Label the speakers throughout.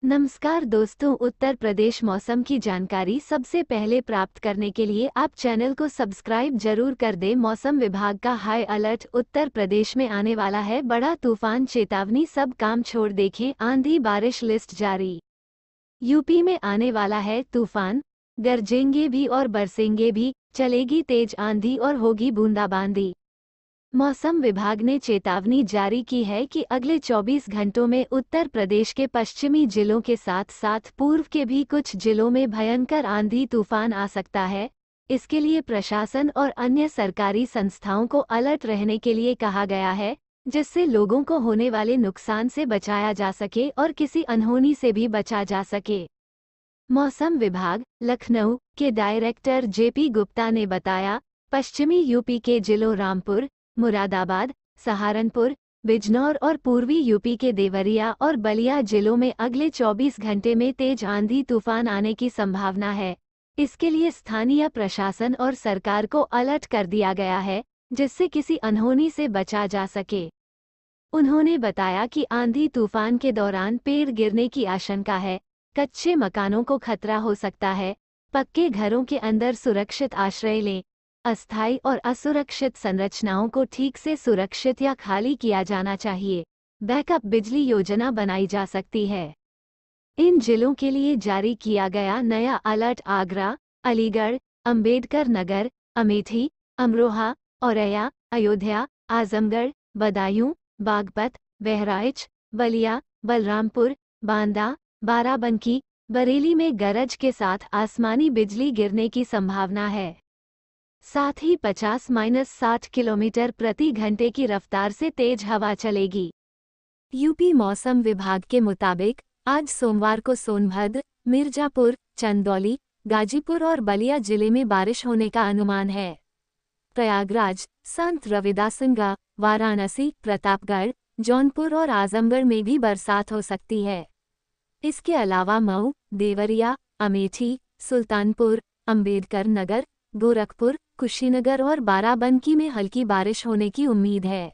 Speaker 1: नमस्कार दोस्तों, उत्तर प्रदेश मौसम की जानकारी सबसे पहले प्राप्त करने के लिए आप चैनल को सब्सक्राइब जरूर कर दें। मौसम विभाग का हाई अलर्ट, उत्तर प्रदेश में आने वाला है बड़ा तूफान, चेतावनी, सब काम छोड़ देखें, आंधी बारिश लिस्ट जारी। यूपी में आने वाला है तूफान, गरजेंगे भी और बरसेंगे भी, चलेगी तेज आंधी और होगी बूंदाबांदी। मौसम विभाग ने चेतावनी जारी की है कि अगले 24 घंटों में उत्तर प्रदेश के पश्चिमी जिलों के साथ साथ पूर्व के भी कुछ जिलों में भयंकर आंधी तूफान आ सकता है। इसके लिए प्रशासन और अन्य सरकारी संस्थाओं को अलर्ट रहने के लिए कहा गया है, जिससे लोगों को होने वाले नुकसान से बचाया जा सके और किसी अनहोनी से भी बचा जा सके। मौसम विभाग लखनऊ के डायरेक्टर जेपी गुप्ता ने बताया, पश्चिमी यूपी के जिलों रामपुर, मुरादाबाद, सहारनपुर, बिजनौर और पूर्वी यूपी के देवरिया और बलिया जिलों में अगले 24 घंटे में तेज आंधी तूफान आने की संभावना है। इसके लिए स्थानीय प्रशासन और सरकार को अलर्ट कर दिया गया है, जिससे किसी अनहोनी से बचा जा सके। उन्होंने बताया कि आंधी तूफान के दौरान पेड़ गिरने की आशंका है, कच्चे मकानों को खतरा हो सकता है, पक्के घरों के अंदर सुरक्षित आश्रय लें। अस्थायी और असुरक्षित संरचनाओं को ठीक से सुरक्षित या खाली किया जाना चाहिए। बैकअप बिजली योजना बनाई जा सकती है। इन जिलों के लिए जारी किया गया नया अलर्ट आगरा, अलीगढ़, अंबेडकर नगर, अमेठी, अमरोहा, औरैया, अयोध्या, आजमगढ़, बदायूं, बागपत, बहराइच, बलिया, बलरामपुर, बांदा, बाराबंकी, बरेली में गरज के साथ आसमानी बिजली गिरने की संभावना है। साथ ही 50-60 किलोमीटर प्रति घंटे की रफ्तार से तेज हवा चलेगी। यूपी मौसम विभाग के मुताबिक आज सोमवार को सोनभद्र, मिर्जापुर, चंदौली, गाजीपुर और बलिया जिले में बारिश होने का अनुमान है। प्रयागराज, संत रविदासनगंज, वाराणसी, प्रतापगढ़, जौनपुर और आजमगढ़ में भी बरसात हो सकती है। इसके अलावा मऊ, देवरिया, अमेठी, सुल्तानपुर, अंबेडकर नगर, गोरखपुर, कुशीनगर और बाराबंकी में हल्की बारिश होने की उम्मीद है।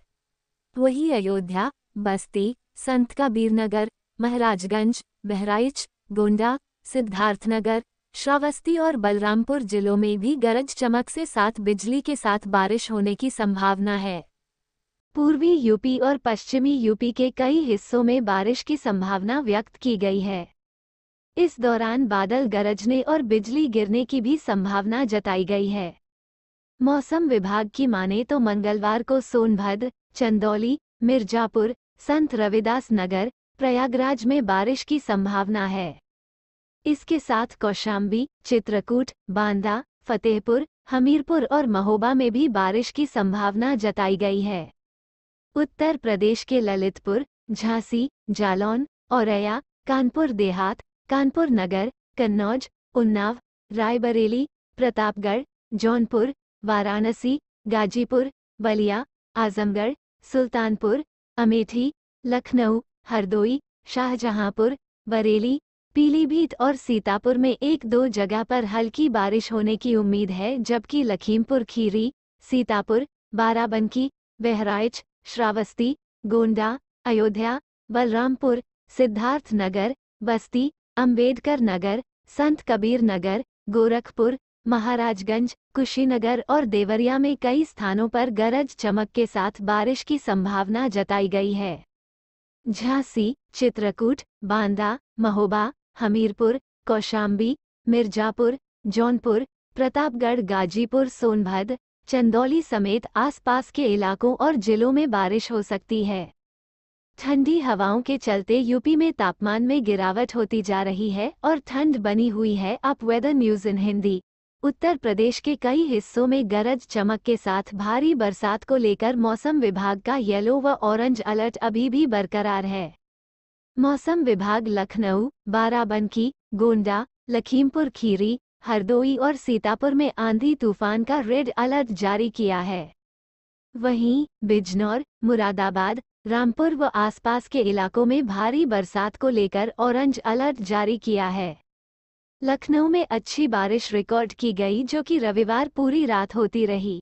Speaker 1: वहीं अयोध्या, बस्ती, संत कबीरनगर, महाराजगंज, बहराइच, गोंडा, सिद्धार्थनगर, श्रावस्ती और बलरामपुर जिलों में भी गरज चमक से साथ बिजली के साथ बारिश होने की संभावना है। पूर्वी यूपी और पश्चिमी यूपी के कई हिस्सों में बारिश की संभावना व्यक्त की गई है। इस दौरान बादल गरजने और बिजली गिरने की भी संभावना जताई गई है। मौसम विभाग की माने तो मंगलवार को सोनभद्र, चंदौली, मिर्जापुर, संत रविदास नगर, प्रयागराज में बारिश की संभावना है। इसके साथ कौशाम्बी, चित्रकूट, बांदा, फतेहपुर, हमीरपुर और महोबा में भी बारिश की संभावना जताई गई है। उत्तर प्रदेश के ललितपुर, झांसी, जालौन, औरैया, कानपुर देहात, कानपुर नगर, कन्नौज, उन्नाव, रायबरेली, प्रतापगढ़, जौनपुर, वाराणसी, गाजीपुर, बलिया, आजमगढ़, सुल्तानपुर, अमेठी, लखनऊ, हरदोई, शाहजहांपुर, बरेली, पीलीभीत और सीतापुर में 1-2 जगह पर हल्की बारिश होने की उम्मीद है, जबकि लखीमपुर खीरी, सीतापुर, बाराबंकी, बहराइच, श्रावस्ती, गोंडा, अयोध्या, बलरामपुर, सिद्धार्थनगर, बस्ती, अंबेडकर नगर, संत कबीर नगर, गोरखपुर, महाराजगंज, कुशीनगर और देवरिया में कई स्थानों पर गरज चमक के साथ बारिश की संभावना जताई गई है। झांसी, चित्रकूट, बांदा, महोबा, हमीरपुर, कौशाम्बी, मिर्जापुर, जौनपुर, प्रतापगढ़, गाजीपुर, सोनभद्र, चंदौली समेत आसपास के इलाकों और जिलों में बारिश हो सकती है। ठंडी हवाओं के चलते यूपी में तापमान में गिरावट होती जा रही है और ठंड बनी हुई है। अप weather news in Hindi. Uttar Pradesh के कई हिस्सों में गरज चमक के साथ भारी बरसात को लेकर मौसम विभाग का येलो व ऑरेंज अलर्ट अभी भी बरकरार है। मौसम विभाग लखनऊ, बाराबंकी, गोंडा, लखीमपुर खीरी, हरदोई और सीतापुर में आंधी तूफान का रेड अलर्ट जारी किया है। वहीं बिजनौर, मुरादाबाद, रामपुर व आसपास के इलाकों में भारी बरसात को लेकर ऑरेंज अलर्ट जारी किया है। लखनऊ में अच्छी बारिश रिकॉर्ड की गई, जो कि रविवार पूरी रात होती रही।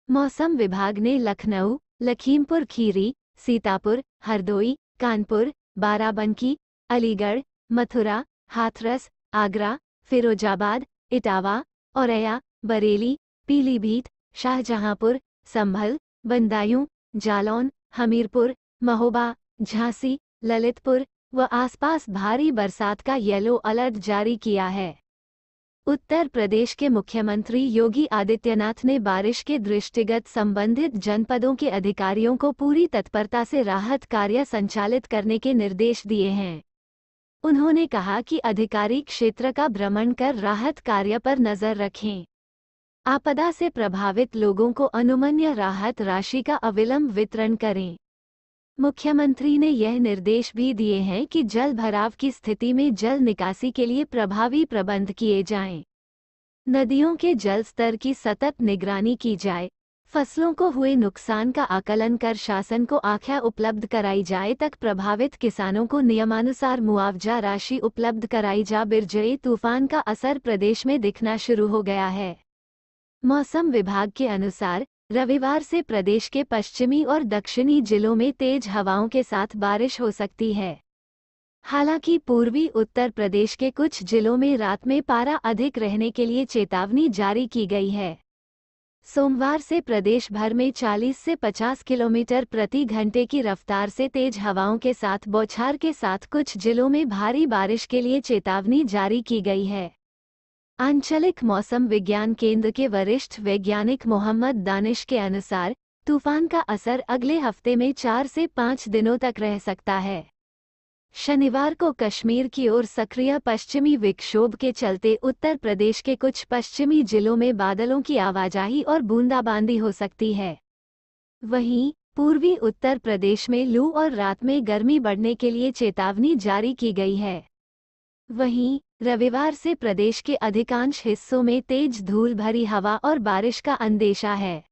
Speaker 1: मौसम विभाग ने लखनऊ, लखीमपुर खीरी, सीतापुर, हरदोई, कानपुर, बाराबंकी, अलीगढ़, मथुरा, हाथरस, आगरा, फिरोजाबाद, इटावा, औरैया, बरेली, पीलीभीत, शाहजहांपुर, संभल, बदायूं, जालौन, हमीरपुर, महोबा, झांसी, ललितपुर व आसपास भारी बरसात का येलो अलर्ट जारी किया है। उत्तर प्रदेश के मुख्यमंत्री योगी आदित्यनाथ ने बारिश के दृष्टिगत संबंधित जनपदों के अधिकारियों को पूरी तत्परता से राहत कार्य संचालित करने के निर्देश दिए हैं। उन्होंने कहा कि अधिकारी क्षेत्र का भ्रमण कर राहत कार्य पर नजर रखें। आपदा से प्रभावित लोगों को अनुमन्य राहत राशि का अविलंब वितरण करें। मुख्यमंत्री ने यह निर्देश भी दिए हैं कि जल भराव की स्थिति में जल निकासी के लिए प्रभावी प्रबंध किए जाएं। नदियों के जल स्तर की सतत निगरानी की जाए। फसलों को हुए नुकसान का आकलन कर शासन को आख्या उपलब्ध कराई जाए तक प्रभावित किसानों को नियमानुसार मुआवजा राशि उपलब्ध कराई जा। बिरजई तूफान का असर प्रदेश में दिखना शुरू हो गया है। मौसम विभाग के अनुसार रविवार से प्रदेश के पश्चिमी और दक्षिणी जिलों में तेज हवाओं के साथ बारिश हो सकती है। हालांकि पूर्वी उत्तर प्रदेश के कुछ जिलों में रात में पारा अधिक रहने के लिए चेतावनी जारी की गई है। सोमवार से प्रदेश भर में 40 से 50 किलोमीटर प्रति घंटे की रफ्तार से तेज हवाओं के साथ बौछार के साथ कुछ जिलों में भारी बारिश के लिए चेतावनी जारी की गई है। आंचलिक मौसम विज्ञान केंद्र के वरिष्ठ वैज्ञानिक मोहम्मद दानिश के अनुसार तूफान का असर अगले हफ्ते में 4 से 5 दिनों तक रह सकता है। शनिवार को कश्मीर की ओर सक्रिय पश्चिमी विक्षोभ के चलते उत्तर प्रदेश के कुछ पश्चिमी जिलों में बादलों की आवाजाही और बूंदाबांदी हो सकती है। वहीं पूर्वी उत्तर प्रदेश में लू और रात में गर्मी बढ़ने के लिए चेतावनी जारी की गई है। वहीं रविवार से प्रदेश के अधिकांश हिस्सों में तेज धूल भरी हवा और बारिश का अंदेशा है।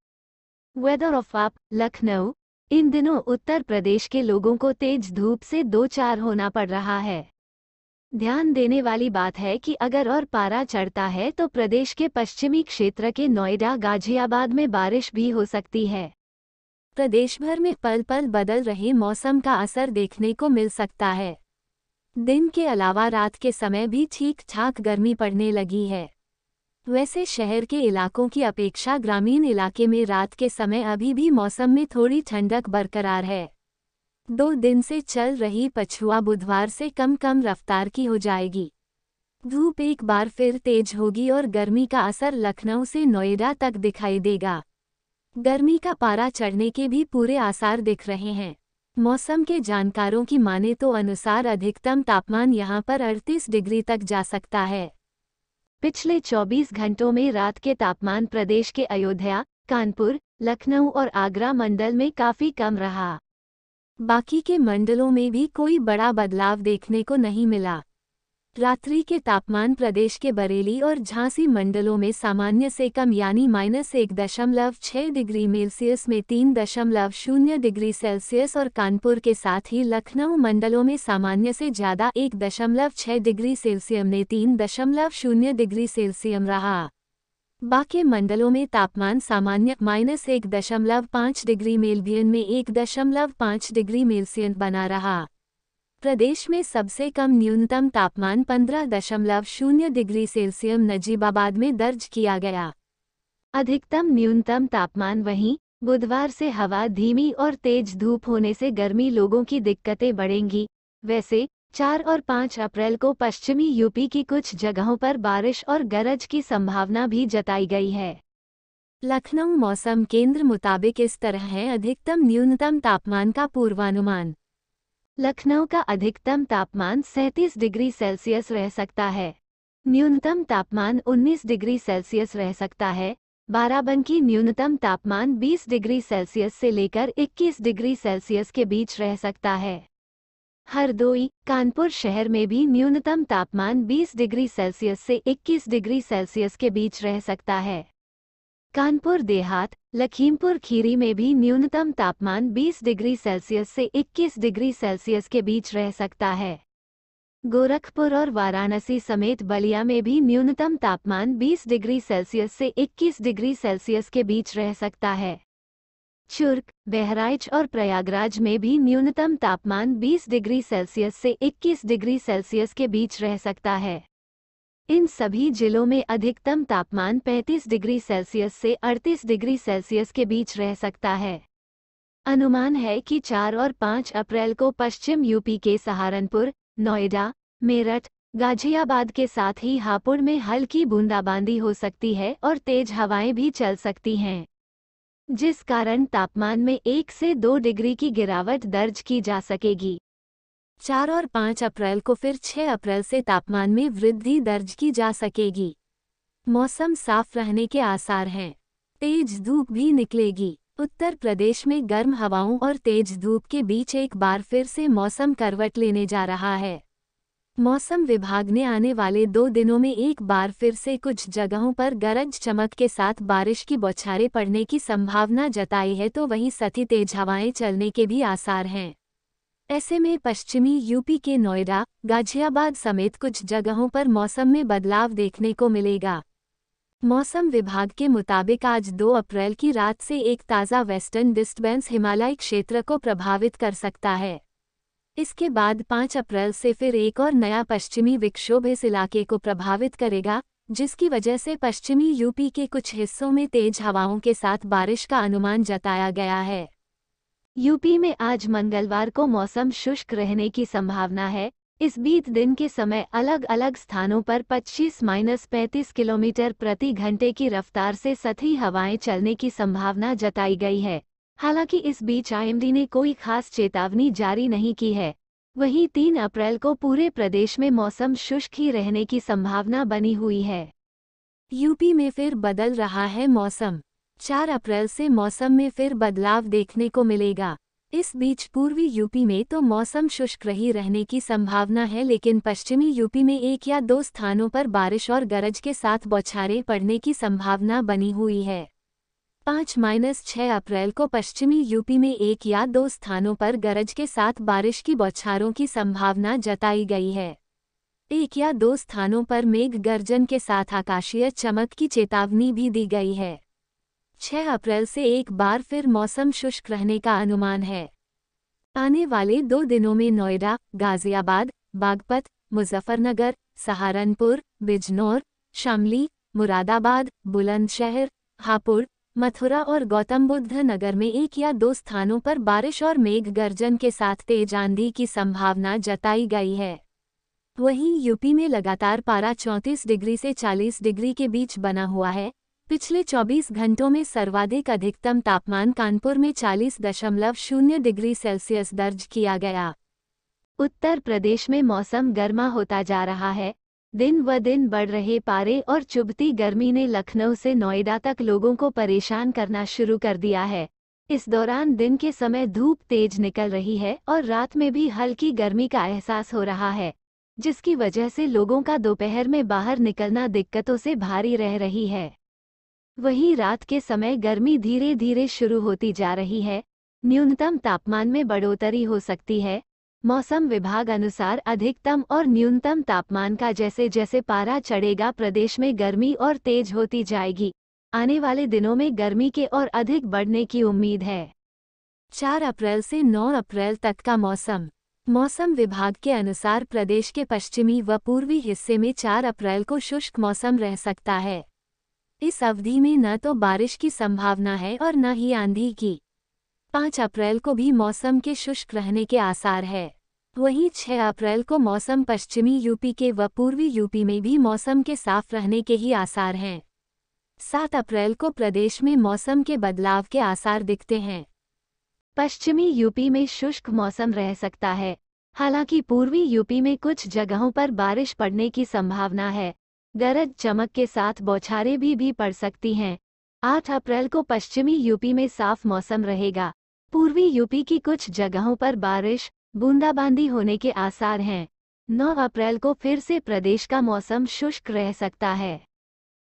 Speaker 1: वेदर ऑफ आप लखनऊ। इन दिनों उत्तर प्रदेश के लोगों को तेज धूप से दो चार होना पड़ रहा है। ध्यान देने वाली बात है कि अगर और पारा चढ़ता है तो प्रदेश के पश्चिमी क्षेत्र के नोएडा, गाजियाबाद में बारिश भी हो सकती है। प्रदेश भर में पल पल बदल रहे मौसम का असर देखने को मिल सकता है। दिन के अलावा रात के समय भी ठीक ठाक गर्मी पड़ने लगी है। वैसे शहर के इलाकों की अपेक्षा ग्रामीण इलाके में रात के समय अभी भी मौसम में थोड़ी ठंडक बरकरार है। 2 दिन से चल रही पछुआ बुधवार से कम रफ्तार की हो जाएगी। धूप एक बार फिर तेज होगी और गर्मी का असर लखनऊ से नोएडा तक दिखाई देगा। गर्मी का पारा चढ़ने के भी पूरे आसार दिख रहे हैं। मौसम के जानकारों की माने तो अनुसार अधिकतम तापमान यहां पर 38 डिग्री तक जा सकता है। पिछले 24 घंटों में रात के तापमान प्रदेश के अयोध्या, कानपुर, लखनऊ और आगरा मंडल में काफी कम रहा। बाकी के मंडलों में भी कोई बड़ा बदलाव देखने को नहीं मिला। रात्रि के तापमान प्रदेश के बरेली और झांसी मंडलों में सामान्य से कम यानी -1.6 डिग्री सेल्सियस में 3.0 डिग्री सेल्सियस और कानपुर के साथ ही लखनऊ मंडलों में सामान्य से ज्यादा 1.6 डिग्री सेल्सियस में 3.0 डिग्री सेल्सियस रहा। बाकी मंडलों में तापमान सामान्य -1.5 डिग्री मेल्वियन में 1.5 डिग्री सेल्सियस बना रहा। प्रदेश में सबसे कम न्यूनतम तापमान 15.0 डिग्री सेल्सियस नजीबाबाद में दर्ज किया गया। अधिकतम न्यूनतम तापमान वहीं बुधवार से हवा धीमी और तेज धूप होने से गर्मी लोगों की दिक्कतें बढ़ेंगी। वैसे 4 और 5 अप्रैल को पश्चिमी यूपी की कुछ जगहों पर बारिश और गरज की संभावना भी जताई गई है। लखनऊ मौसम केंद्र मुताबिक इस तरह है अधिकतम न्यूनतम तापमान का पूर्वानुमान। लखनऊ का अधिकतम तापमान 37 डिग्री सेल्सियस रह सकता है। न्यूनतम तापमान 19 डिग्री सेल्सियस रह सकता है। बाराबंकी न्यूनतम तापमान 20 डिग्री सेल्सियस से लेकर 21 डिग्री सेल्सियस के बीच रह सकता है। हरदोई, कानपुर शहर में भी न्यूनतम तापमान 20 डिग्री सेल्सियस से 21 डिग्री सेल्सियस के बीच रह सकता है। कानपुर देहात, लखीमपुर खीरी में भी न्यूनतम तापमान 20 डिग्री सेल्सियस से 21 डिग्री सेल्सियस के बीच रह सकता है। गोरखपुर और वाराणसी समेत बलिया में भी न्यूनतम तापमान 20 डिग्री सेल्सियस से 21 डिग्री सेल्सियस के बीच रह सकता है। चुर्क, बहराइच और प्रयागराज में भी न्यूनतम तापमान 20 डिग्री सेल्सियस से 21 डिग्री सेल्सियस के बीच रह सकता है। इन सभी जिलों में अधिकतम तापमान 35 डिग्री सेल्सियस से 38 डिग्री सेल्सियस के बीच रह सकता है। अनुमान है कि 4 और 5 अप्रैल को पश्चिम यूपी के सहारनपुर, नोएडा, मेरठ, गाजियाबाद के साथ ही हापुड़ में हल्की बूंदाबांदी हो सकती है और तेज हवाएं भी चल सकती हैं, जिस कारण तापमान में 1 से 2 डिग्री की गिरावट दर्ज की जा सकेगी। 4 और 5 अप्रैल को फिर 6 अप्रैल से तापमान में वृद्धि दर्ज की जा सकेगी। मौसम साफ रहने के आसार हैं। तेज धूप भी निकलेगी। उत्तर प्रदेश में गर्म हवाओं और तेज धूप के बीच एक बार फिर से मौसम करवट लेने जा रहा है। मौसम विभाग ने आने वाले 2 दिनों में एक बार फिर से कुछ जगहों पर गरज चमक के साथ बारिश की बौछारें पड़ने की संभावना जताई है, तो वहीं सती तेज हवाएं चलने के भी आसार हैं। ऐसे में पश्चिमी यूपी के नोएडा, गाजियाबाद समेत कुछ जगहों पर मौसम में बदलाव देखने को मिलेगा। मौसम विभाग के मुताबिक आज 2 अप्रैल की रात से एक ताज़ा वेस्टर्न डिस्टर्बेंस हिमालय क्षेत्र को प्रभावित कर सकता है। इसके बाद 5 अप्रैल से फिर एक और नया पश्चिमी विक्षोभ इस इलाके को प्रभावित करेगा, जिसकी वजह से पश्चिमी यूपी के कुछ हिस्सों में तेज हवाओं के साथ बारिश का अनुमान जताया गया है। यूपी में आज मंगलवार को मौसम शुष्क रहने की संभावना है। इस बीच दिन के समय अलग अलग स्थानों पर 25-35 किलोमीटर प्रति घंटे की रफ्तार से सतही हवाएं चलने की संभावना जताई गई है। हालांकि इस बीच आईएमडी ने कोई खास चेतावनी जारी नहीं की है। वहीं 3 अप्रैल को पूरे प्रदेश में मौसम शुष्क ही रहने की संभावना बनी हुई है। यूपी में फिर बदल रहा है मौसम। 4 अप्रैल से मौसम में फिर बदलाव देखने को मिलेगा। इस बीच पूर्वी यूपी में तो मौसम शुष्क ही रहने की संभावना है, लेकिन पश्चिमी यूपी में 1 या 2 स्थानों पर बारिश और गरज के साथ बौछारें पड़ने की संभावना बनी हुई है। 5-6 अप्रैल को पश्चिमी यूपी में 1 या 2 स्थानों पर गरज के साथ बारिश की बौछारों की संभावना जताई गई है। 1 या 2 स्थानों पर मेघ गर्जन के साथ आकाशीय चमक की चेतावनी भी दी गई है। 6 अप्रैल से एक बार फिर मौसम शुष्क रहने का अनुमान है। आने वाले 2 दिनों में नोएडा, गाजियाबाद, बागपत, मुजफ्फरनगर, सहारनपुर, बिजनौर, शामली, मुरादाबाद, बुलंदशहर, हापुड़, मथुरा और गौतम बुद्ध नगर में 1 या 2 स्थानों पर बारिश और मेघ गर्जन के साथ तेज आंधी की संभावना जताई गई है। वहीं यूपी में लगातार पारा 34 डिग्री से 40 डिग्री के बीच बना हुआ है। पिछले 24 घंटों में सर्वाधिक अधिकतम तापमान कानपुर में 40.0 डिग्री सेल्सियस दर्ज किया गया। उत्तर प्रदेश में मौसम गर्मा होता जा रहा है। दिन व दिन बढ़ रहे पारे और चुभती गर्मी ने लखनऊ से नोएडा तक लोगों को परेशान करना शुरू कर दिया है। इस दौरान दिन के समय धूप तेज निकल रही है और रात में भी हल्की गर्मी का एहसास हो रहा है, जिसकी वजह से लोगों का दोपहर में बाहर निकलना दिक्कतों से भारी रह रही है। वहीं रात के समय गर्मी धीरे धीरे शुरू होती जा रही है। न्यूनतम तापमान में बढ़ोतरी हो सकती है। मौसम विभाग अनुसार अधिकतम और न्यूनतम तापमान का जैसे जैसे पारा चढ़ेगा, प्रदेश में गर्मी और तेज होती जाएगी। आने वाले दिनों में गर्मी के और अधिक बढ़ने की उम्मीद है। 4 अप्रैल से 9 अप्रैल तक का मौसम। मौसम विभाग के अनुसार प्रदेश के पश्चिमी व पूर्वी हिस्से में 4 अप्रैल को शुष्क मौसम रह सकता है। इस अवधि में न तो बारिश की संभावना है और न ही आंधी की। 5 अप्रैल को भी मौसम के शुष्क रहने के आसार है। वहीं 6 अप्रैल को मौसम पश्चिमी यूपी के व पूर्वी यूपी में भी मौसम के साफ रहने के ही आसार हैं। 7 अप्रैल को प्रदेश में मौसम के बदलाव के आसार दिखते हैं। पश्चिमी यूपी में शुष्क मौसम रह सकता है। हालांकि पूर्वी यूपी में कुछ जगहों पर बारिश पड़ने की संभावना है। गरज चमक के साथ बौछारें भी पड़ सकती हैं। 8 अप्रैल को पश्चिमी यूपी में साफ मौसम रहेगा। पूर्वी यूपी की कुछ जगहों पर बारिश, बूंदाबांदी होने के आसार हैं। 9 अप्रैल को फिर से प्रदेश का मौसम शुष्क रह सकता है।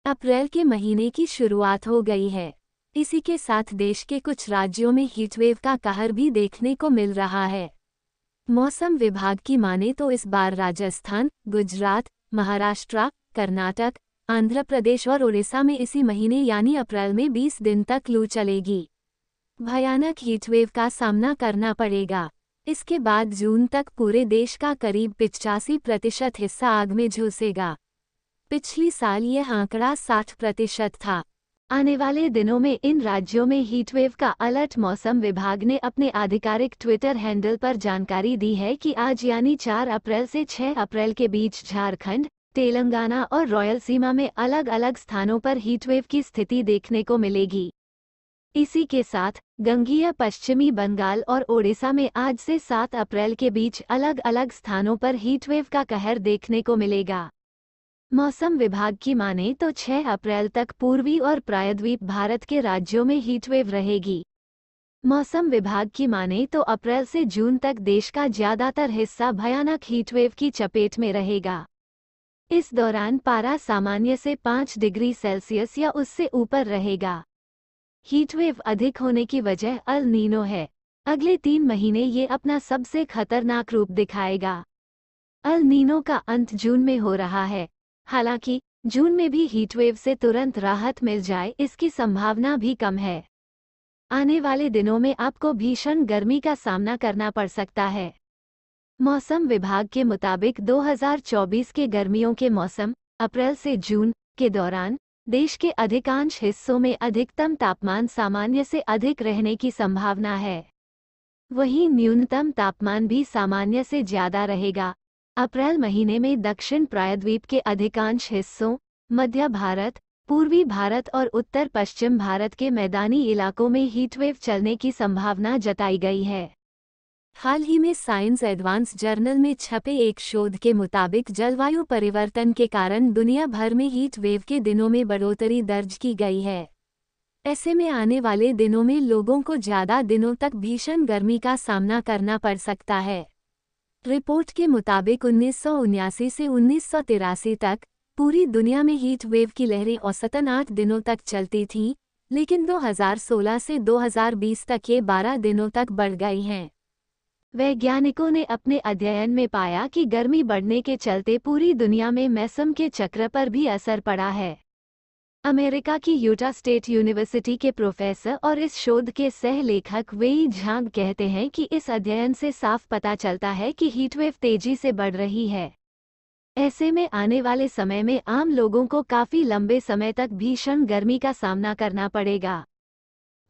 Speaker 1: अप्रैल के महीने की शुरुआत हो गई है। इसी के साथ देश के कुछ राज्यों में हीटवेव का कहर भी देखने को मिल रहा है। मौसम विभाग की माने तो इस बार राजस्थान, गुजरात, महाराष्ट्र, कर्नाटक, आंध्र प्रदेश और उड़ीसा में इसी महीने यानी अप्रैल में 20 दिन तक लू चलेगी। भयानक हीटवेव का सामना करना पड़ेगा। इसके बाद जून तक पूरे देश का करीब 85% हिस्सा आग में झुलसेगा। पिछली साल यह आंकड़ा 60% था। आने वाले दिनों में इन राज्यों में हीटवेव का अलर्ट मौसम विभाग ने अपने आधिकारिक ट्विटर हैंडल पर जानकारी दी है कि आज यानी 4 अप्रैल से 6 अप्रैल के बीच झारखंड, तेलंगाना और रायलसीमा में अलग अलग स्थानों पर हीटवेव की स्थिति देखने को मिलेगी। इसी के साथ गंगीय पश्चिमी बंगाल और ओडिशा में आज से 7 अप्रैल के बीच अलग अलग स्थानों पर हीटवेव का कहर देखने को मिलेगा। मौसम विभाग की माने तो 6 अप्रैल तक पूर्वी और प्रायद्वीप भारत के राज्यों में हीटवेव रहेगी। मौसम विभाग की माने तो अप्रैल से जून तक देश का ज्यादातर हिस्सा भयानक हीटवेव की चपेट में रहेगा। इस दौरान पारा सामान्य से 5 डिग्री सेल्सियस या उससे ऊपर रहेगा। हीटवेव अधिक होने की वजह अल नीनो है। अगले 3 महीने ये अपना सबसे खतरनाक रूप दिखाएगा। अल नीनो का अंत जून में हो रहा है। हालांकि जून में भी हीटवेव से तुरंत राहत मिल जाए इसकी संभावना भी कम है। आने वाले दिनों में आपको भीषण गर्मी का सामना करना पड़ सकता है। मौसम विभाग के मुताबिक 2024 के गर्मियों के मौसम अप्रैल से जून के दौरान देश के अधिकांश हिस्सों में अधिकतम तापमान सामान्य से अधिक रहने की संभावना है। वहीं न्यूनतम तापमान भी सामान्य से ज्यादा रहेगा। अप्रैल महीने में दक्षिण प्रायद्वीप के अधिकांश हिस्सों, मध्य भारत, पूर्वी भारत और उत्तर पश्चिम भारत के मैदानी इलाकों में हीटवेव चलने की संभावना जताई गई है। हाल ही में साइंस एडवांस जर्नल में छपे एक शोध के मुताबिक जलवायु परिवर्तन के कारण दुनिया भर में हीट वेव के दिनों में बढ़ोतरी दर्ज की गई है। ऐसे में आने वाले दिनों में लोगों को ज्यादा दिनों तक भीषण गर्मी का सामना करना पड़ सकता है। रिपोर्ट के मुताबिक 1979 से 1983 तक पूरी दुनिया में हीट वेव की लहरें औसतन 8 दिनों तक चलती थीं, लेकिन 2016 से 2020 तक ये 12 दिनों तक बढ़ गई हैं। वैज्ञानिकों ने अपने अध्ययन में पाया कि गर्मी बढ़ने के चलते पूरी दुनिया में मौसम के चक्र पर भी असर पड़ा है। अमेरिका की यूटा स्टेट यूनिवर्सिटी के प्रोफेसर और इस शोध के सह लेखक वेई झांग कहते हैं कि इस अध्ययन से साफ पता चलता है कि हीटवेव तेजी से बढ़ रही है। ऐसे में आने वाले समय में आम लोगों को काफी लंबे समय तक भीषण गर्मी का सामना करना पड़ेगा।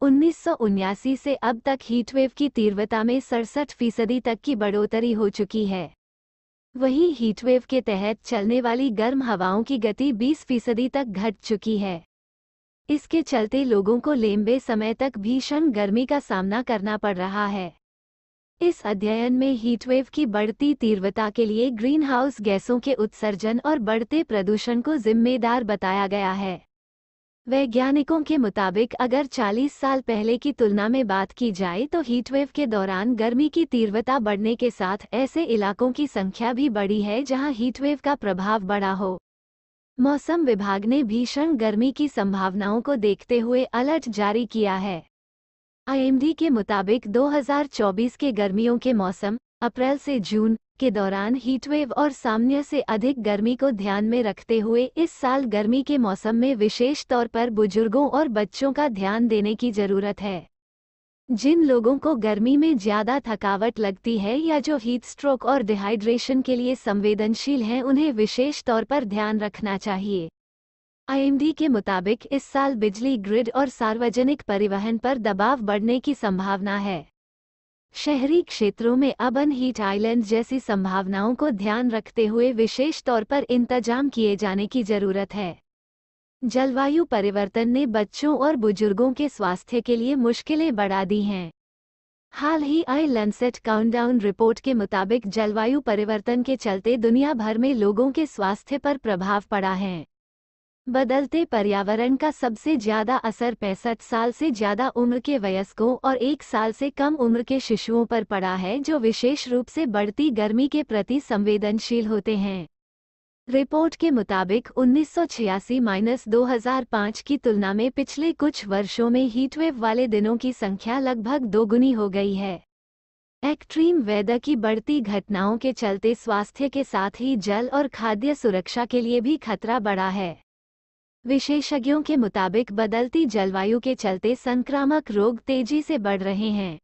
Speaker 1: 1979 से अब तक हीटवेव की तीव्रता में 67% तक की बढ़ोतरी हो चुकी है। वहीं हीटवेव के तहत चलने वाली गर्म हवाओं की गति 20% तक घट चुकी है। इसके चलते लोगों को लंबे समय तक भीषण गर्मी का सामना करना पड़ रहा है। इस अध्ययन में हीटवेव की बढ़ती तीव्रता के लिए ग्रीनहाउस गैसों के उत्सर्जन और बढ़ते प्रदूषण को जिम्मेदार बताया गया है। वैज्ञानिकों के मुताबिक अगर 40 साल पहले की तुलना में बात की जाए तो हीटवेव के दौरान गर्मी की तीव्रता बढ़ने के साथ ऐसे इलाकों की संख्या भी बढ़ी है जहां हीटवेव का प्रभाव बढ़ा हो। मौसम विभाग ने भीषण गर्मी की संभावनाओं को देखते हुए अलर्ट जारी किया है। आईएमडी के मुताबिक 2024 के गर्मियों के मौसम अप्रैल से जून के दौरान हीटवेव और सामान्य से अधिक गर्मी को ध्यान में रखते हुए इस साल गर्मी के मौसम में विशेष तौर पर बुजुर्गों और बच्चों का ध्यान देने की जरूरत है। जिन लोगों को गर्मी में ज्यादा थकावट लगती है या जो हीट स्ट्रोक और डिहाइड्रेशन के लिए संवेदनशील हैं उन्हें विशेष तौर पर ध्यान रखना चाहिए। आईएमडी के मुताबिक इस साल बिजली ग्रिड और सार्वजनिक परिवहन पर दबाव बढ़ने की संभावना है। शहरी क्षेत्रों में अर्बन हीट आइलैंड जैसी संभावनाओं को ध्यान रखते हुए विशेष तौर पर इंतजाम किए जाने की जरूरत है। जलवायु परिवर्तन ने बच्चों और बुजुर्गों के स्वास्थ्य के लिए मुश्किलें बढ़ा दी हैं। हाल ही आई लैंसेट काउंटडाउन रिपोर्ट के मुताबिक जलवायु परिवर्तन के चलते दुनिया भर में लोगों के स्वास्थ्य पर प्रभाव पड़ा है। बदलते पर्यावरण का सबसे ज्यादा असर 65 साल से ज्यादा उम्र के वयस्कों और 1 साल से कम उम्र के शिशुओं पर पड़ा है, जो विशेष रूप से बढ़ती गर्मी के प्रति संवेदनशील होते हैं। रिपोर्ट के मुताबिक 1986-2005 की तुलना में पिछले कुछ वर्षों में हीटवेव वाले दिनों की संख्या लगभग दोगुनी हो गई है। एक्सट्रीम वेदर की बढ़ती घटनाओं के चलते स्वास्थ्य के साथ ही जल और खाद्य सुरक्षा के लिए भी खतरा बढ़ा है। विशेषज्ञों के मुताबिक बदलती जलवायु के चलते संक्रामक रोग तेजी से बढ़ रहे हैं।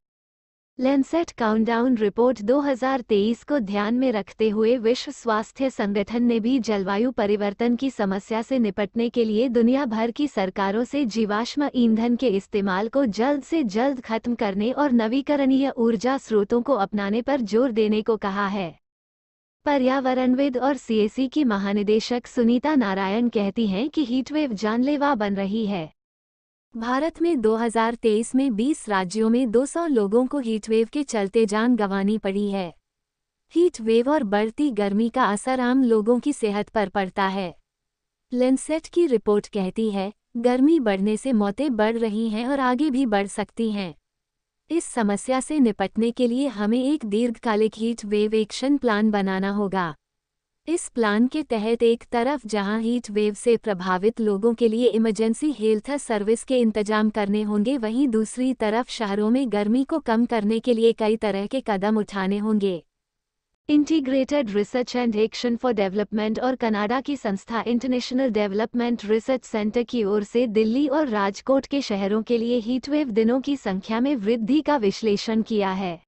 Speaker 1: लैंसेट काउंटडाउन रिपोर्ट 2023 को ध्यान में रखते हुए विश्व स्वास्थ्य संगठन ने भी जलवायु परिवर्तन की समस्या से निपटने के लिए दुनिया भर की सरकारों से जीवाश्म ईंधन के इस्तेमाल को जल्द से जल्द खत्म करने और नवीकरणीय ऊर्जा स्रोतों को अपनाने पर जोर देने को कहा है। पर्यावरणविद और सीएसी की महानिदेशक सुनीता नारायण कहती हैं कि हीटवेव जानलेवा बन रही है। भारत में 2023 में 20 राज्यों में 200 लोगों को हीटवेव के चलते जान गंवानी पड़ी है। हीटवेव और बढ़ती गर्मी का असर आम लोगों की सेहत पर पड़ता है। लैंसेट की रिपोर्ट कहती है, गर्मी बढ़ने से मौतें बढ़ रही हैं और आगे भी बढ़ सकती हैं। इस समस्या से निपटने के लिए हमें एक दीर्घकालिक हीट वेव एक्शन प्लान बनाना होगा। इस प्लान के तहत एक तरफ जहां हीट वेव से प्रभावित लोगों के लिए इमरजेंसी हेल्थ सर्विस के इंतजाम करने होंगे, वहीं दूसरी तरफ शहरों में गर्मी को कम करने के लिए कई तरह के कदम उठाने होंगे। Integrated research and action for development और कनाडा की संस्था इंटरनेशनल डेवलपमेंट रिसर्च सेंटर की ओर से दिल्ली और राजकोट के शहरों के लिए हीटवेव दिनों की संख्या में वृद्धि का विश्लेषण किया है।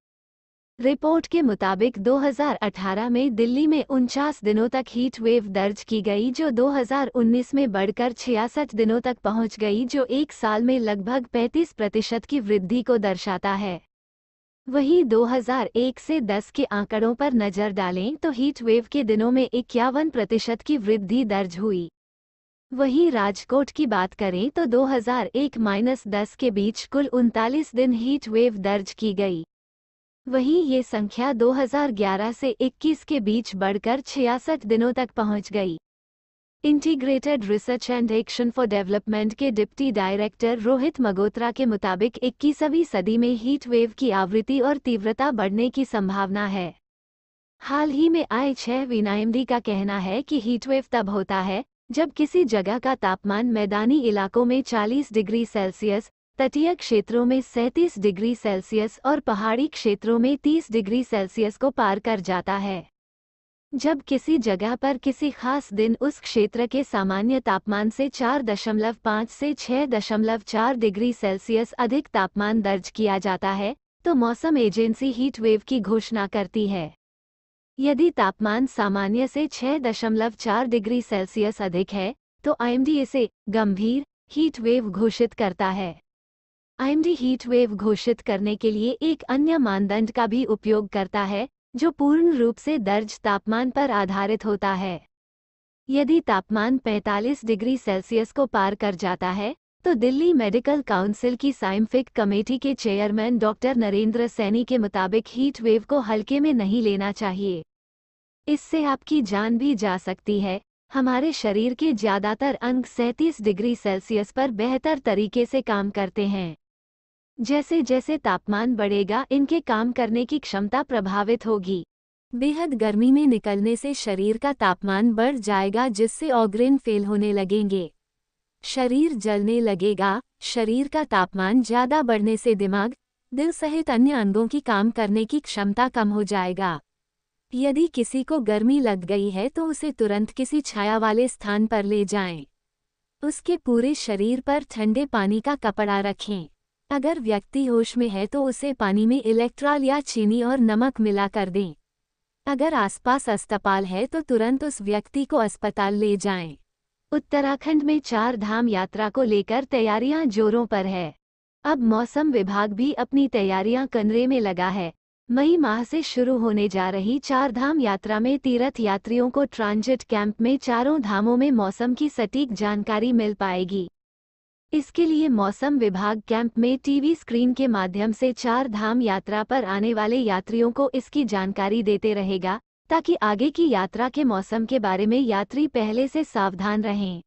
Speaker 1: रिपोर्ट के मुताबिक 2018 में दिल्ली में 49 दिनों तक हीट वेव दर्ज की गई, जो 2019 में बढ़कर 66 दिनों तक पहुंच गई, जो एक साल में लगभग 35% की वृद्धि को दर्शाता है। वहीं 2001 से 10 के आंकड़ों पर नजर डालें तो हीट वेव के दिनों में 51% की वृद्धि दर्ज हुई। वहीं राजकोट की बात करें तो 2001-10 के बीच कुल 39 दिन हीट वेव दर्ज की गई। वहीं ये संख्या 2011 से 21 के बीच बढ़कर 66 दिनों तक पहुंच गई। Integrated research and action for development के डिप्टी डायरेक्टर रोहित मगोत्रा के मुताबिक 21वीं सदी में हीट वेव की आवृत्ति और तीव्रता बढ़ने की संभावना है। हाल ही में आए 6 IMD का कहना है कि हीटवेव तब होता है जब किसी जगह का तापमान मैदानी इलाकों में 40 डिग्री सेल्सियस, तटीय क्षेत्रों में 37 डिग्री सेल्सियस और पहाड़ी क्षेत्रों में 30 डिग्री सेल्सियस को पार कर जाता है। जब किसी जगह पर किसी खास दिन उस क्षेत्र के सामान्य तापमान से 4.5 से 6.4 डिग्री सेल्सियस अधिक तापमान दर्ज किया जाता है, तो मौसम एजेंसी हीट वेव की घोषणा करती है। यदि तापमान सामान्य से 6.4 डिग्री सेल्सियस अधिक है, तो IMD इसे गंभीर हीट वेव घोषित करता है। IMD हीट वेव घोषित करने के लिए एक अन्य मानदंड का भी उपयोग करता है, जो पूर्ण रूप से दर्ज तापमान पर आधारित होता है। यदि तापमान 45 डिग्री सेल्सियस को पार कर जाता है, तो दिल्ली मेडिकल काउंसिल की साइंटिफिक कमेटी के चेयरमैन डॉक्टर नरेंद्र सैनी के मुताबिक हीट वेव को हल्के में नहीं लेना चाहिए। इससे आपकी जान भी जा सकती है। हमारे शरीर के ज्यादातर अंग 37 डिग्री सेल्सियस पर बेहतर तरीके से काम करते हैं। जैसे जैसे तापमान बढ़ेगा, इनके काम करने की क्षमता प्रभावित होगी। बेहद गर्मी में निकलने से शरीर का तापमान बढ़ जाएगा, जिससे ऑर्गन फेल होने लगेंगे, शरीर जलने लगेगा। शरीर का तापमान ज्यादा बढ़ने से दिमाग, दिल सहित अन्य अंगों की काम करने की क्षमता कम हो जाएगा। यदि किसी को गर्मी लग गई है तो उसे तुरंत किसी छाया वाले स्थान पर ले जाएं। उसके पूरे शरीर पर ठंडे पानी का कपड़ा रखें। अगर व्यक्ति होश में है तो उसे पानी में इलेक्ट्रॉल या चीनी और नमक मिला कर दें। अगर आसपास अस्पताल है तो तुरंत उस व्यक्ति को अस्पताल ले जाएं। उत्तराखंड में 4 धाम यात्रा को लेकर तैयारियां जोरों पर है। अब मौसम विभाग भी अपनी तैयारियां करने में लगा है। मई माह से शुरू होने जा रही 4 धाम यात्रा में तीर्थ यात्रियों को ट्रांजिट कैंप में चारों धामों में मौसम की सटीक जानकारी मिल पाएगी। इसके लिए मौसम विभाग कैंप में टीवी स्क्रीन के माध्यम से 4 धाम यात्रा पर आने वाले यात्रियों को इसकी जानकारी देते रहेगा, ताकि आगे की यात्रा के मौसम के बारे में यात्री पहले से सावधान रहें।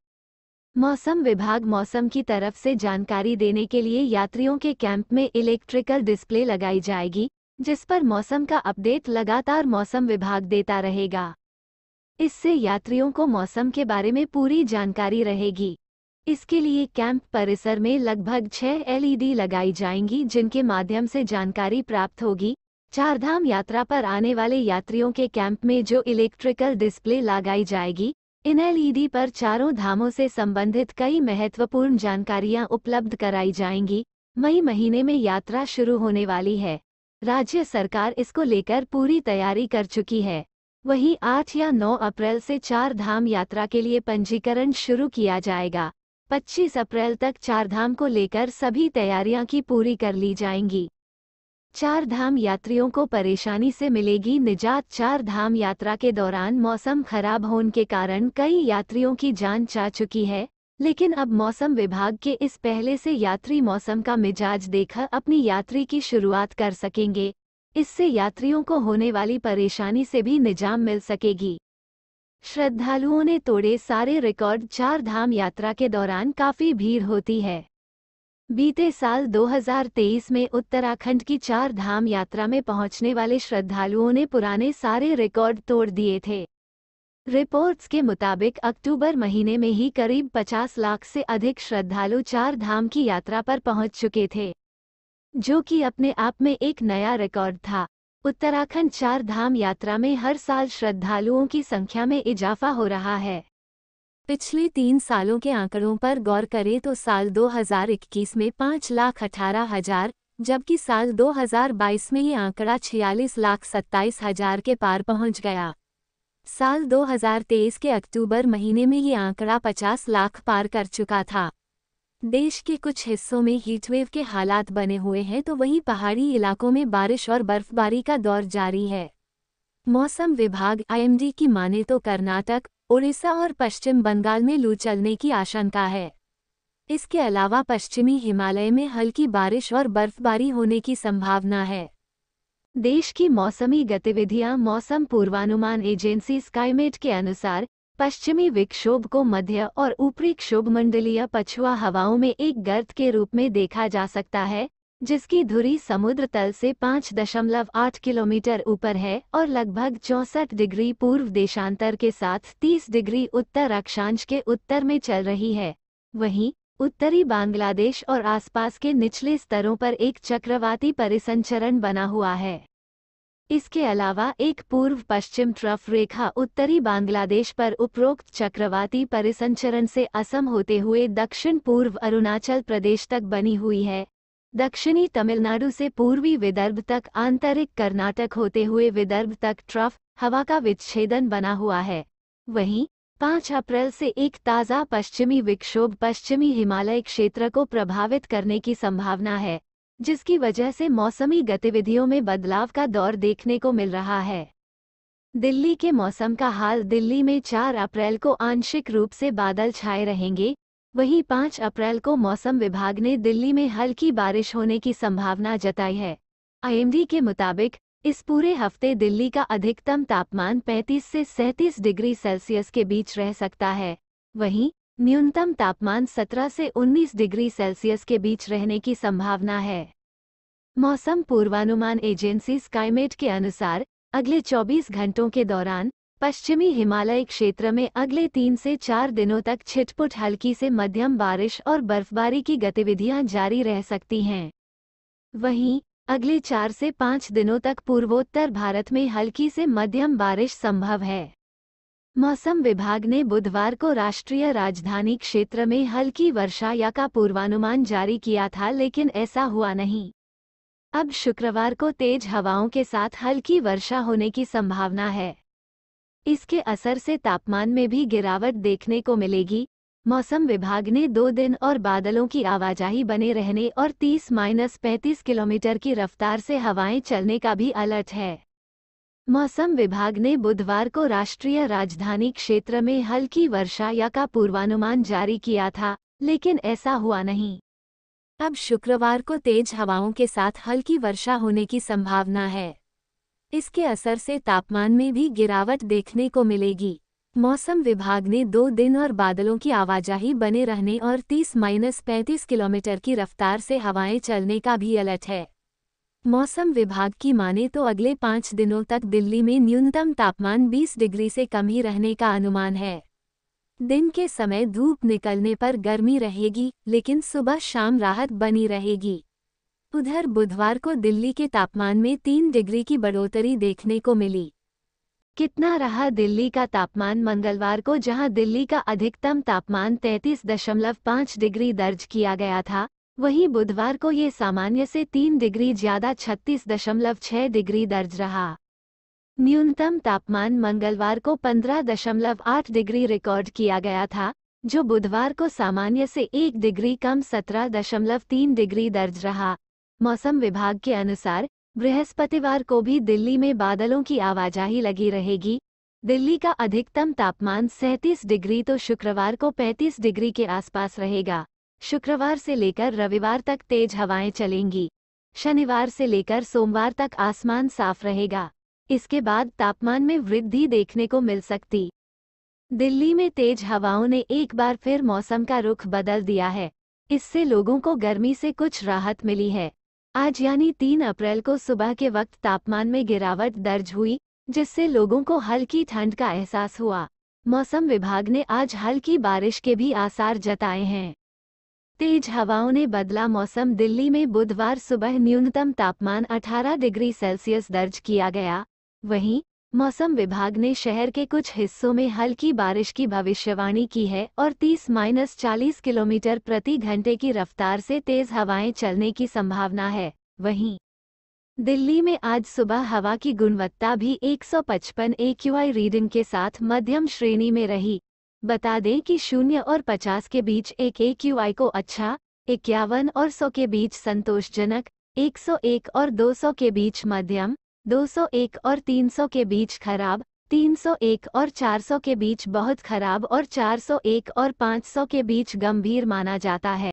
Speaker 1: मौसम विभाग मौसम की तरफ से जानकारी देने के लिए यात्रियों के कैंप में इलेक्ट्रिकल डिस्प्ले लगाई जाएगी, जिस पर मौसम का अपडेट लगातार मौसम विभाग देता रहेगा। इससे यात्रियों को मौसम के बारे में पूरी जानकारी रहेगी। इसके लिए कैंप परिसर में लगभग 6 LED लगाई जाएंगी, जिनके माध्यम से जानकारी प्राप्त होगी। 4 धाम यात्रा पर आने वाले यात्रियों के कैंप में जो इलेक्ट्रिकल डिस्प्ले लगाई जाएगी, इन एलईडी पर चारों धामों से संबंधित कई महत्वपूर्ण जानकारियां उपलब्ध कराई जाएंगी। मई महीने में यात्रा शुरू होने वाली है। राज्य सरकार इसको लेकर पूरी तैयारी कर चुकी है। वहीं 8 या 9 अप्रैल से 4 धाम यात्रा के लिए पंजीकरण शुरू किया जाएगा। 25 अप्रैल तक 4 धाम को लेकर सभी तैयारियां की पूरी कर ली जाएंगी। 4 धाम यात्रियों को परेशानी से मिलेगी निजात। 4 धाम यात्रा के दौरान मौसम खराब होने के कारण कई यात्रियों की जान जा चुकी है, लेकिन अब मौसम विभाग के इस पहले से यात्री मौसम का मिजाज देखकर अपनी यात्रा की शुरुआत कर सकेंगे। इससे यात्रियों को होने वाली परेशानी से भी निजात मिल सकेगी। श्रद्धालुओं ने तोड़े सारे रिकॉर्ड। 4 धाम यात्रा के दौरान काफी भीड़ होती है। बीते साल 2023 में उत्तराखंड की 4 धाम यात्रा में पहुंचने वाले श्रद्धालुओं ने पुराने सारे रिकॉर्ड तोड़ दिए थे। रिपोर्ट्स के मुताबिक अक्टूबर महीने में ही करीब 50 लाख से अधिक श्रद्धालु 4 धाम की यात्रा पर पहुंच चुके थे, जो कि अपने आप में एक नया रिकॉर्ड था। उत्तराखंड 4 धाम यात्रा में हर साल श्रद्धालुओं की संख्या में इजाफा हो रहा है। पिछले 3 सालों के आंकड़ों पर गौर करें तो साल 2021 में 5,18,000, जबकि साल 2022 में ये आंकड़ा 46,27,000 के पार पहुंच गया। साल 2023 के अक्टूबर महीने में ये आंकड़ा 50 लाख पार कर चुका था। देश के कुछ हिस्सों में हीटवेव के हालात बने हुए हैं, तो वहीं पहाड़ी इलाकों में बारिश और बर्फबारी का दौर जारी है। मौसम विभाग आईएमडी की माने तो कर्नाटक, उड़ीसा और पश्चिम बंगाल में लू चलने की आशंका है। इसके अलावा पश्चिमी हिमालय में हल्की बारिश और बर्फबारी होने की संभावना है। देश की मौसमी गतिविधियां। मौसम पूर्वानुमान एजेंसी स्काईमेट के अनुसार पश्चिमी विक्षोभ को मध्य और ऊपरी क्षोभमंडलीय पछुआ हवाओं में एक गर्त के रूप में देखा जा सकता है, जिसकी धुरी समुद्र तल से 5.8 किलोमीटर ऊपर है और लगभग 64 डिग्री पूर्व देशांतर के साथ 30 डिग्री उत्तर अक्षांश के उत्तर में चल रही है। वहीं उत्तरी बांग्लादेश और आसपास के निचले स्तरों पर एक चक्रवाती परिसंचरण बना हुआ है। इसके अलावा एक पूर्व पश्चिम ट्रफ रेखा उत्तरी बांग्लादेश पर उपरोक्त चक्रवाती परिसंचरण से असम होते हुए दक्षिण पूर्व अरुणाचल प्रदेश तक बनी हुई है। दक्षिणी तमिलनाडु से पूर्वी विदर्भ तक आंतरिक कर्नाटक होते हुए विदर्भ तक ट्रफ हवा का विच्छेदन बना हुआ है। वहीं 5 अप्रैल से एक ताज़ा पश्चिमी विक्षोभ पश्चिमी हिमालय क्षेत्र को प्रभावित करने की संभावना है, जिसकी वजह से मौसमी गतिविधियों में बदलाव का दौर देखने को मिल रहा है। दिल्ली के मौसम का हाल। दिल्ली में 4 अप्रैल को आंशिक रूप से बादल छाए रहेंगे। वहीं 5 अप्रैल को मौसम विभाग ने दिल्ली में हल्की बारिश होने की संभावना जताई है। आईएमडी के मुताबिक इस पूरे हफ्ते दिल्ली का अधिकतम तापमान 35 से 37 डिग्री सेल्सियस के बीच रह सकता है। वहीं न्यूनतम तापमान 17 से 19 डिग्री सेल्सियस के बीच रहने की संभावना है। मौसम पूर्वानुमान एजेंसी स्काईमेट के अनुसार अगले 24 घंटों के दौरान पश्चिमी हिमालय क्षेत्र में अगले 3 से 4 दिनों तक छिटपुट हल्की से मध्यम बारिश और बर्फबारी की गतिविधियां जारी रह सकती हैं। वहीं अगले 4 से 5 दिनों तक पूर्वोत्तर भारत में हल्की से मध्यम बारिश संभव है। मौसम विभाग ने बुधवार को राष्ट्रीय राजधानी क्षेत्र में हल्की वर्षा या का पूर्वानुमान जारी किया था, लेकिन ऐसा हुआ नहीं। अब शुक्रवार को तेज हवाओं के साथ हल्की वर्षा होने की संभावना है। इसके असर से तापमान में भी गिरावट देखने को मिलेगी। मौसम विभाग ने 2 दिन और बादलों की आवाजाही बने रहने और 30-35 किलोमीटर की रफ्तार से हवाएं चलने का भी अलर्ट है। मौसम विभाग ने बुधवार को राष्ट्रीय राजधानी क्षेत्र में हल्की वर्षा या का पूर्वानुमान जारी किया था, लेकिन ऐसा हुआ नहीं। अब शुक्रवार को तेज हवाओं के साथ हल्की वर्षा होने की संभावना है। इसके असर से तापमान में भी गिरावट देखने को मिलेगी। मौसम विभाग ने 2 दिन और बादलों की आवाजाही बने रहने और 30-35 किलोमीटर की रफ्तार से हवाएं चलने का भी अलर्ट है। मौसम विभाग की माने तो अगले 5 दिनों तक दिल्ली में न्यूनतम तापमान 20 डिग्री से कम ही रहने का अनुमान है। दिन के समय धूप निकलने पर गर्मी रहेगी, लेकिन सुबह शाम राहत बनी रहेगी। उधर बुधवार को दिल्ली के तापमान में 3 डिग्री की बढ़ोतरी देखने को मिली। कितना रहा दिल्ली का तापमान मंगलवार को, जहां दिल्ली का अधिकतम तापमान 33.5 डिग्री दर्ज किया गया था, वहीं बुधवार को ये सामान्य से 3 डिग्री ज्यादा 36.6 डिग्री दर्ज रहा। न्यूनतम तापमान मंगलवार को 15.8 डिग्री रिकॉर्ड किया गया था, जो बुधवार को सामान्य से 1 डिग्री कम 17.3 डिग्री दर्ज रहा। मौसम विभाग के अनुसार बृहस्पतिवार को भी दिल्ली में बादलों की आवाजाही लगी रहेगी। दिल्ली का अधिकतम तापमान 37 डिग्री तो शुक्रवार को 35 डिग्री के आसपास रहेगा। शुक्रवार से लेकर रविवार तक तेज हवाएं चलेंगी। शनिवार से लेकर सोमवार तक आसमान साफ रहेगा। इसके बाद तापमान में वृद्धि देखने को मिल सकती। दिल्ली में तेज हवाओं ने एक बार फिर मौसम का रुख बदल दिया है। इससे लोगों को गर्मी से कुछ राहत मिली है। आज यानी 3 अप्रैल को सुबह के वक्त तापमान में गिरावट दर्ज हुई, जिससे लोगों को हल्की ठंड का एहसास हुआ। मौसम विभाग ने आज हल्की बारिश के भी आसार जताए हैं। तेज हवाओं ने बदला मौसम। दिल्ली में बुधवार सुबह न्यूनतम तापमान 18 डिग्री सेल्सियस दर्ज किया गया। वहीं मौसम विभाग ने शहर के कुछ हिस्सों में हल्की बारिश की भविष्यवाणी की है और 30-40 किलोमीटर प्रति घंटे की रफ्तार से तेज हवाएं चलने की संभावना है। वहीं दिल्ली में आज सुबह हवा की गुणवत्ता भी 155 AQI रीडिंग के साथ मध्यम श्रेणी में रही। बता दें कि 0 और 50 के बीच एक AQI को अच्छा, 51 और 100 के बीच संतोषजनक, 101 और 200 के बीच मध्यम, 201 और 300 के बीच खराब, 301 और 400 के बीच बहुत खराब और 401 और 500 के बीच गंभीर माना जाता है।